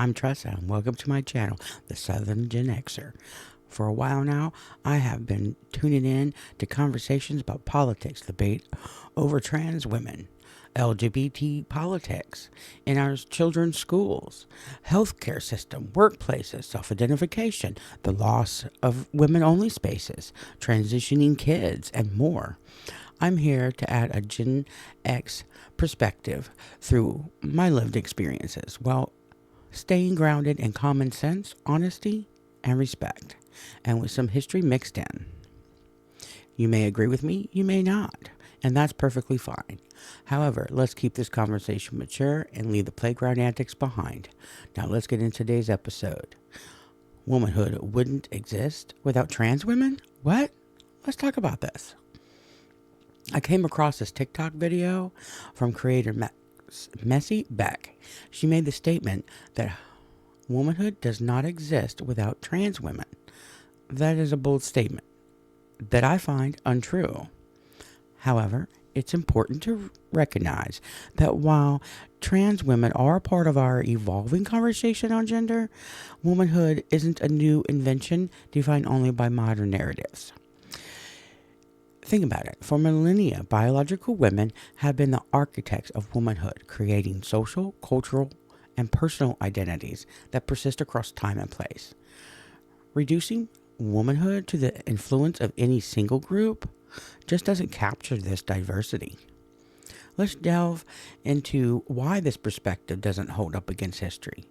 I'm Tressa, and welcome to my channel, the Southern GenXer. For a while now, I have been tuning in to conversations about politics, debate over trans women, LGBT politics in our children's schools, healthcare system, workplaces, self-identification, the loss of women-only spaces, transitioning kids, and more. I'm here to add a Gen X perspective through my lived experiences while staying grounded in common sense, honesty, and respect, and with some history mixed in. You may agree with me, you may not, and that's perfectly fine. However, let's keep this conversation mature and leave the playground antics behind. Now let's get into today's episode. Womanhood wouldn't exist without trans women? What? Let's talk about this. I came across this TikTok video from creator Messy Beck. She made the statement that womanhood does not exist without trans women. That is a bold statement that I find untrue. However, it's important to recognize that while trans women are a part of our evolving conversation on gender, womanhood isn't a new invention defined only by modern narratives. Think about it. For millennia, biological women have been the architects of womanhood, creating social, cultural, and personal identities that persist across time and place. Reducing womanhood to the influence of any single group just doesn't capture this diversity. Let's delve into why this perspective doesn't hold up against history.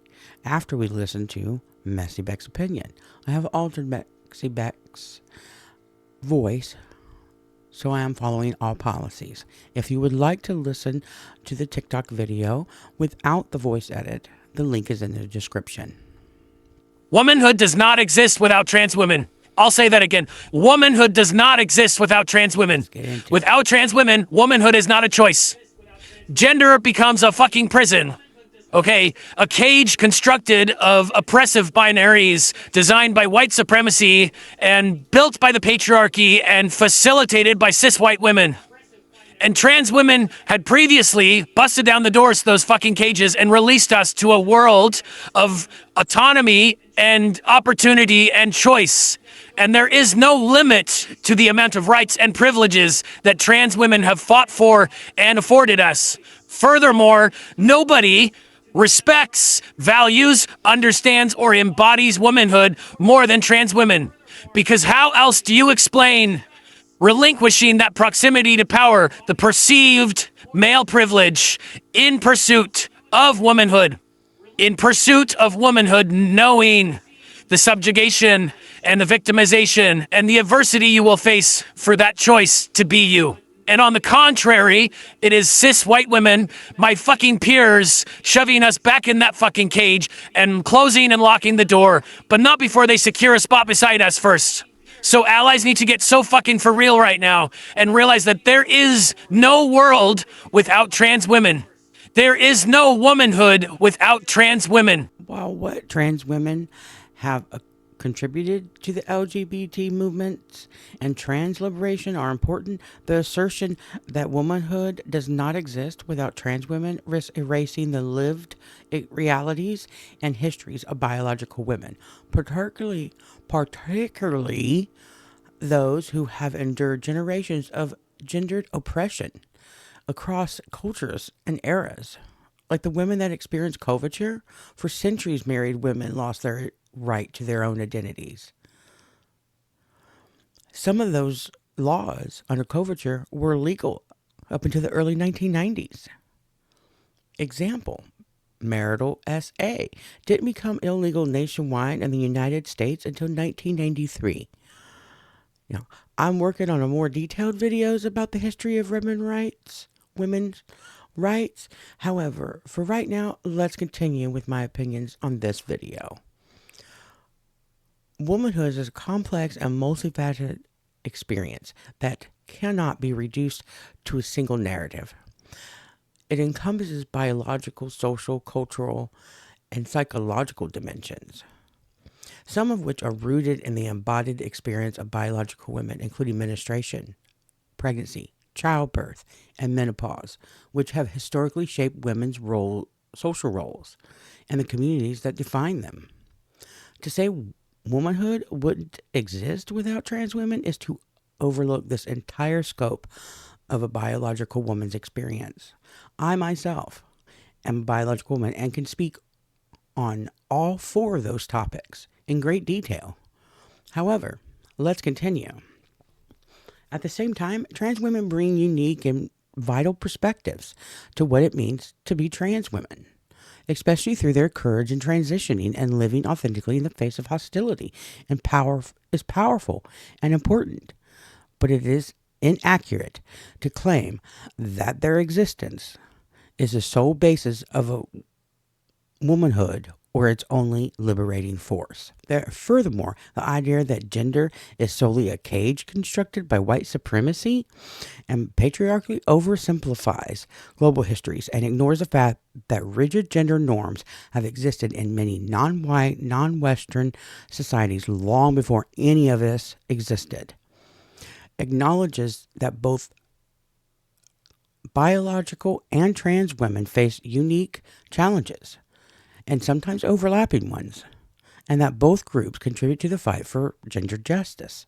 After we listen to Messy Beck's opinion, I have altered Messy Beck's voice, so I am following all policies. If you would like to listen to the TikTok video without the voice edit, the link is in the description. Womanhood does not exist without trans women. I'll say that again. Womanhood does not exist without trans women. Without trans women, womanhood is not a choice. Gender becomes a fucking prison. Okay, a cage constructed of oppressive binaries designed by white supremacy and built by the patriarchy and facilitated by cis white women. And trans women had previously busted down the doors to those fucking cages and released us to a world of autonomy and opportunity and choice. And there is no limit to the amount of rights and privileges that trans women have fought for and afforded us. Furthermore, nobody respects, values, understands, or embodies womanhood more than trans women. Because how else do you explain relinquishing that proximity to power, the perceived male privilege, in pursuit of womanhood? In pursuit of womanhood, knowing the subjugation and the victimization and the adversity you will face for that choice to be you. And on the contrary, it is cis white women, my fucking peers, shoving us back in that fucking cage and closing and locking the door, but not before they secure a spot beside us first. So allies need to get so fucking for real right now and realize that there is no world without trans women. There is no womanhood without trans women. While what trans women have contributed to the LGBT movements and trans liberation are important, the assertion that womanhood does not exist without trans women risks erasing the lived realities and histories of biological women, particularly those who have endured generations of gendered oppression across cultures and eras. Like the women that experienced coverture, for centuries married women lost their right to their own identities. Some of those laws under coverture were legal up until the early 1990s. Example, marital SA didn't become illegal nationwide in the United States until 1993. Now, I'm working on a more detailed videos about the history of women's rights. However, for right now, let's continue with my opinions on this video. Womanhood is a complex and multifaceted experience that cannot be reduced to a single narrative. It encompasses biological, social, cultural, and psychological dimensions, some of which are rooted in the embodied experience of biological women, including menstruation, pregnancy, childbirth, and menopause, which have historically shaped women's social roles and the communities that define them. To say womanhood wouldn't exist without trans women is to overlook this entire scope of a biological woman's experience. I myself am a biological woman and can speak on all four of those topics in great detail. However, let's continue. At the same time, trans women bring unique and vital perspectives to what it means to be trans women, especially through their courage in transitioning and living authentically in the face of hostility. And power is powerful and important, but it is inaccurate to claim that their existence is the sole basis of a womanhood or its only liberating force. Furthermore, the idea that gender is solely a cage constructed by white supremacy and patriarchy oversimplifies global histories and ignores the fact that rigid gender norms have existed in many non-white, non-Western societies long before any of this existed. Acknowledges that both biological and trans women face unique challenges, and sometimes overlapping ones, and that both groups contribute to the fight for gender justice.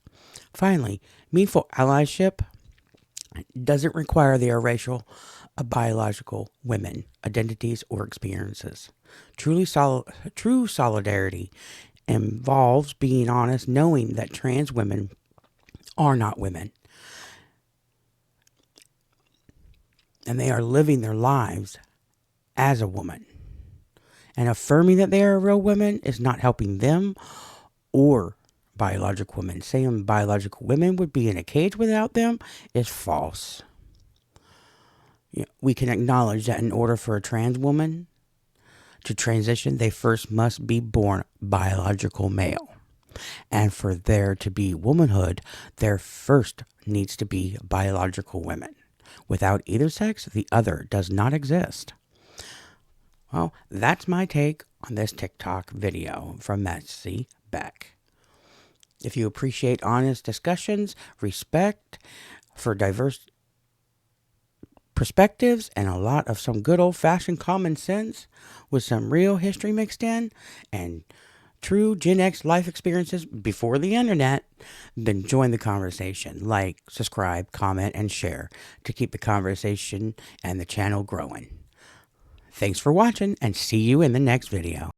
Finally, meaningful allyship doesn't require the erasure of biological women, identities, or experiences. True solidarity involves being honest, knowing that trans women are not women, and they are living their lives as a woman. And affirming that they are real women is not helping them or biological women. Saying biological women would be in a cage without them is false. We can acknowledge that in order for a trans woman to transition, they first must be born biological male. And for there to be womanhood, there first needs to be biological women. Without either sex, the other does not exist. Well, that's my take on this TikTok video from Messy Beck. If you appreciate honest discussions, respect for diverse perspectives, and a lot of some good old-fashioned common sense with some real history mixed in, and true Gen X life experiences before the internet, then join the conversation. Like, subscribe, comment, and share to keep the conversation and the channel growing. Thanks for watching, and see you in the next video.